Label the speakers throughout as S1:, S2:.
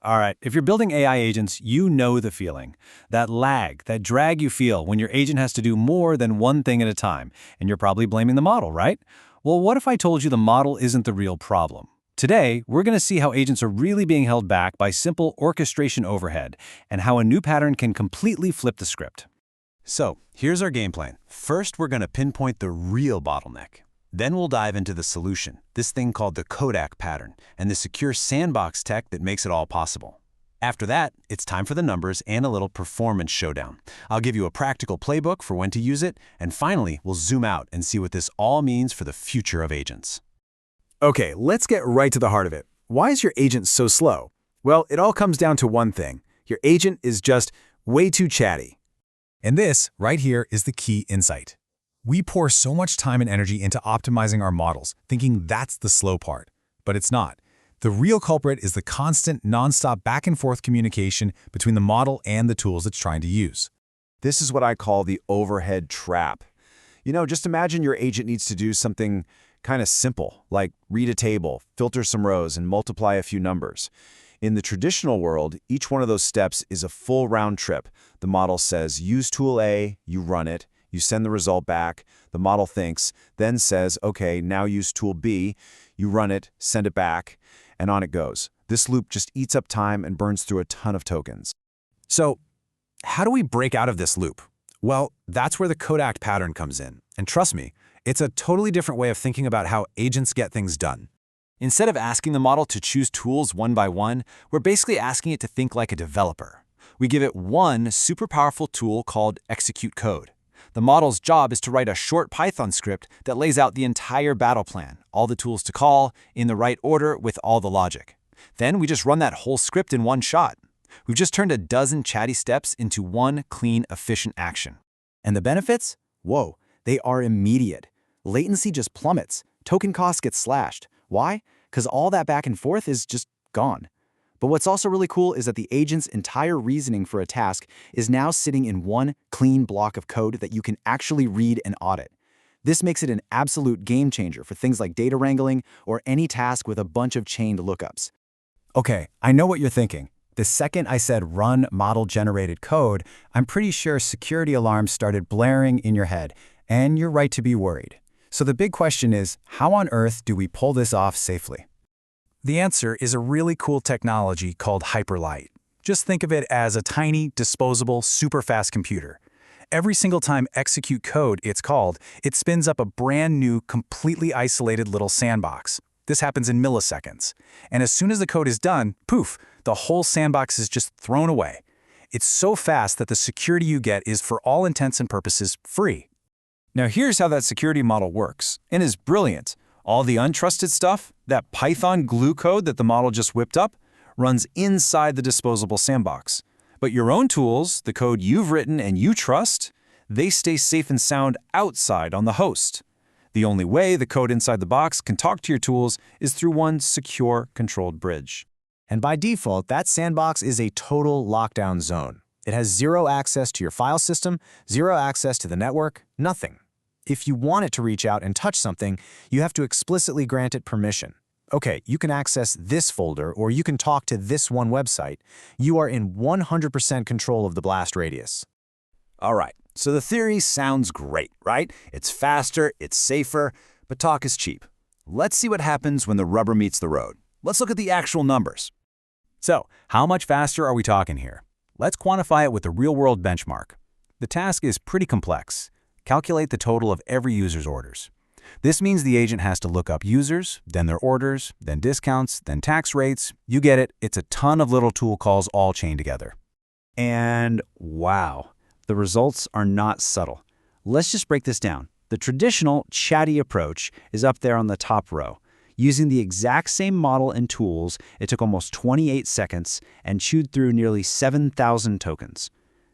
S1: All right, if you're building AI agents, you know the feeling. That lag, that drag you feel when your agent has to do more than one thing at a time, and you're probably blaming the model, right? Well, what if I told you the model isn't the real problem? Today, we're going to see how agents are really being held back by simple orchestration overhead, and how a new pattern can completely flip the script.
S2: So, here's our game plan. First, we're going to pinpoint the real bottleneck. Then we'll dive into the solution, this thing called the CodeAct pattern, and the secure sandbox tech that makes it all possible. After that, it's time for the numbers and a little performance showdown. I'll give you a practical playbook for when to use it, and finally, we'll zoom out and see what this all means for the future of agents.
S3: Okay, let's get right to the heart of it. Why is your agent so slow? Well, it all comes down to one thing. Your agent is just way too chatty.
S4: And this, right here, is the key insight. We pour so much time and energy into optimizing our models, thinking that's the slow part. But it's not. The real culprit is the constant, nonstop back-and-forth communication between the model and the tools it's trying to use.
S3: This is what I call the overhead trap. Just imagine your agent needs to do something kind of simple, like read a table, filter some rows, and multiply a few numbers. In the traditional world, each one of those steps is a full round trip. The model says, use tool A, you run it, you send the result back, the model thinks, then says, okay, now use tool B, you run it, send it back, and on it goes. This loop just eats up time and burns through a ton of tokens.
S4: So, how do we break out of this loop? Well, that's where the CodeAct pattern comes in. And trust me, it's a totally different way of thinking about how agents get things done. Instead of asking the model to choose tools one by one, we're basically asking it to think like a developer. We give it one super powerful tool called execute code. The model's job is to write a short Python script that lays out the entire battle plan, all the tools to call, in the right order with all the logic. Then we just run that whole script in one shot. We've just turned a dozen chatty steps into one clean, efficient action.
S5: And the benefits? Whoa, they are immediate. Latency just plummets. Token costs get slashed. Why? Because all that back and forth is just gone. But what's also really cool is that the agent's entire reasoning for a task is now sitting in one clean block of code that you can actually read and audit. This makes it an absolute game changer for things like data wrangling or any task with a bunch of chained lookups.
S4: Okay, I know what you're thinking. The second I said run model-generated code, I'm pretty sure security alarms started blaring in your head, and you're right to be worried. So the big question is, how on earth do we pull this off safely? The answer is a really cool technology called Hyperlight. Just think of it as a tiny, disposable, super-fast computer. Every single time execute code, it's called, it spins up a brand new, completely isolated little sandbox. This happens in milliseconds. And as soon as the code is done, poof, the whole sandbox is just thrown away. It's so fast that the security you get is, for all intents and purposes, free.
S1: Now here's how that security model works, and is brilliant. All the untrusted stuff, that Python glue code that the model just whipped up, runs inside the disposable sandbox. But your own tools, the code you've written and you trust, they stay safe and sound outside on the host. The only way the code inside the box can talk to your tools is through one secure, controlled bridge.
S5: And by default, that sandbox is a total lockdown zone. It has zero access to your file system, zero access to the network, nothing. If you want it to reach out and touch something, you have to explicitly grant it permission. Okay, you can access this folder or you can talk to this one website. You are in 100% control of the blast radius.
S3: All right, so the theory sounds great, right? It's faster, it's safer, but talk is cheap. Let's see what happens when the rubber meets the road. Let's look at the actual numbers.
S1: So, how much faster are we talking here? Let's quantify it with a real-world benchmark. The task is pretty complex. Calculate the total of every user's orders. This means the agent has to look up users, then their orders, then discounts, then tax rates. You get it, it's a ton of little tool calls all chained together.
S6: And wow, the results are not subtle. Let's just break this down. The traditional chatty approach is up there on the top row. Using the exact same model and tools, it took almost 28 seconds and chewed through nearly 7,000 tokens.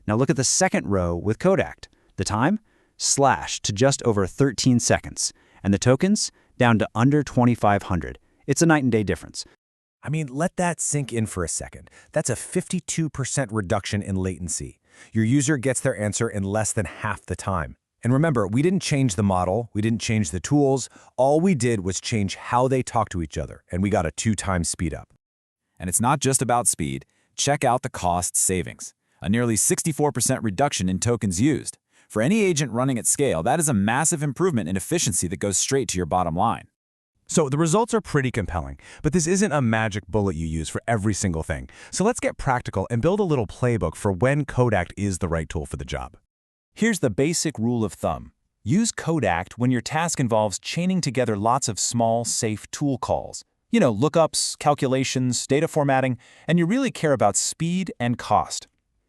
S6: Now look at the second row with CodeAct. The time? Slashed to just over 13 seconds. And the tokens? Down to under 2,500. It's a night and day difference.
S4: I mean, let that sink in for a second. That's a 52% reduction in latency. Your user gets their answer in less than half the time. And remember, we didn't change the model, we didn't change the tools. All we did was change how they talk to each other, and we got a 2x speed up.
S1: And it's not just about speed. Check out the cost savings. A nearly 64% reduction in tokens used. For any agent running at scale, that is a massive improvement in efficiency that goes straight to your bottom line.
S7: So the results are pretty compelling, but this isn't a magic bullet you use for every single thing. So let's get practical and build a little playbook for when CodeAct is the right tool for the job.
S1: Here's the basic rule of thumb. Use CodeAct when your task involves chaining together lots of small, safe tool calls. You know, lookups, calculations, data formatting, and you really care about speed and cost.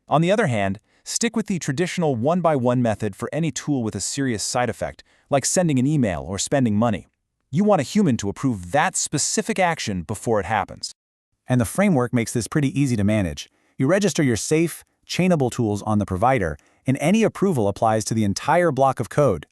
S1: On the other hand, stick with the traditional one-by-one method for any tool with a serious side effect, like sending an email or spending money. You want a human to approve that specific action before it happens.
S4: And the framework makes this pretty easy to manage. You register your safe, chainable tools on the provider, and any approval applies to the entire block of code.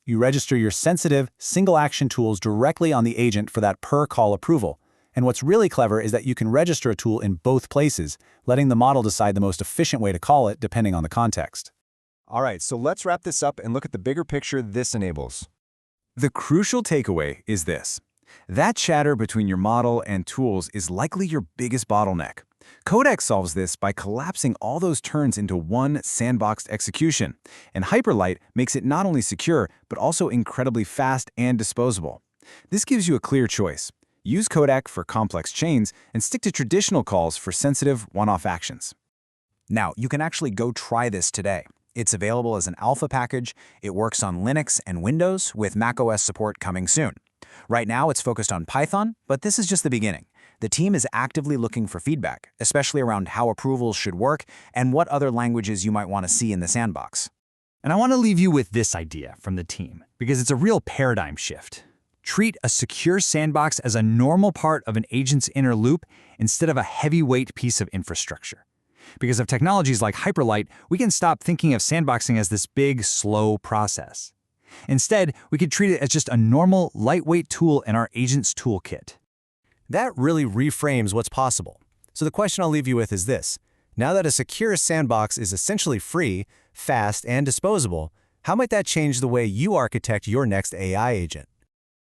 S4: You register your sensitive, single-action tools directly on the agent for that per-call approval. And what's really clever is that you can register a tool in both places, letting the model decide the most efficient way to call it depending on the context.
S3: All right, so let's wrap this up and look at the bigger picture this enables.
S1: The crucial takeaway is this. That chatter between your model and tools is likely your biggest bottleneck. CodeAct solves this by collapsing all those turns into one sandboxed execution, and Hyperlight makes it not only secure, but also incredibly fast and disposable. This gives you a clear choice. Use CodeAct for complex chains and stick to traditional calls for sensitive, one-off actions.
S5: Now, you can actually go try this today. It's available as an alpha package. It works on Linux and Windows, with macOS support coming soon. Right now, it's focused on Python, but this is just the beginning. The team is actively looking for feedback, especially around how approvals should work and what other languages you might want to see in the sandbox.
S6: And I want to leave you with this idea from the team, because it's a real paradigm shift. Treat a secure sandbox as a normal part of an agent's inner loop instead of a heavyweight piece of infrastructure. Because of technologies like Hyperlight, we can stop thinking of sandboxing as this big, slow process. Instead, we could treat it as just a normal, lightweight tool in our agent's toolkit.
S7: That really reframes what's possible. So the question I'll leave you with is this. Now that a secure sandbox is essentially free, fast, and disposable, how might that change the way you architect your next AI agent?